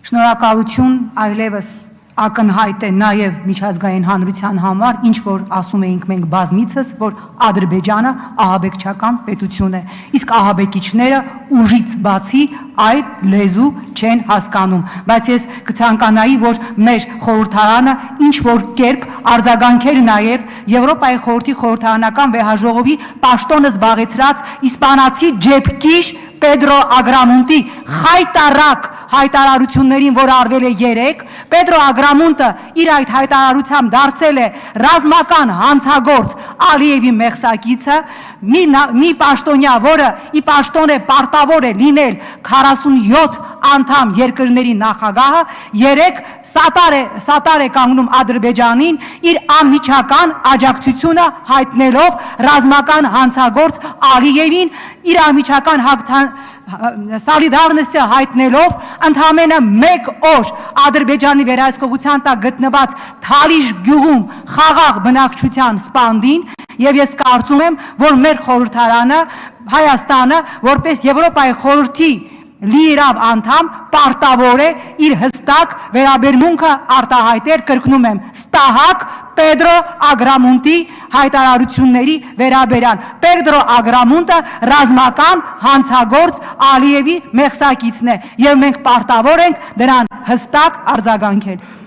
Շնորհակալություն այլևս ակնհայտ է նաև միջազգային հանրության համար, ինչ որ ասում էինք մենք բազմիցս, որ Ադրբեջանը ահաբեկչական պետություն է, իսկ ահաբեկիչները ուժից բացի այլ լեզու չեն հասկանում, բայց ես կցանկանայի, որ մեր խորհրդարանը ինչ որ կերպ արձագանքեր նաև Եվրոպայի խորհրդի խորհրդարանական վեհաժողովի պաշտոնը զբաղեցրած իսպանացի ջեփկիր Պեդրո Ագրամոնտի խայտարակ հայտարարություններին, որ արվել է երեկ, Պեդրո Ագրամոնտը իր այդ հայտարարությամբ դարձել է ռազմական հանցագործ Ալիևի մեղսակիցը, մի պաշտոնյա, որը ի պաշտոն է պարտավոր է լինել 47 անդամ երկրների նախագահը, երեկ սատար է կանգնում Ադրբեջանին իր անմիջական աջակցությունը հայտնելով ռազմական հանցագործ Ալիևին, իր անմիջական սոլիդարնեսը հայտնելով ընդամենը մեկ օր Ադրբեջանի վերահսկողության տակ գտնված Թալիշ գյուղում խաղաղ բնակչության սպանդին, եւ ես կարծում եմ, որ մեր խորհրդարանը Հայաստանը որպես Եվրոպայի խորհրդի լիիրավ անդամ պարտավոր է իր հստակ վերաբերմունքը արտահայտել, կրկնում եմ, ստահակ Պեդրո Ագրամոնտի հայտարարությունների վերաբերյալ։ Պեդրո Ագրամոնտը ռազմական հանցագործ Ալիևի մեղսակիցն է եւ մենք պարտավոր ենք դրան հստակ արձագանքել։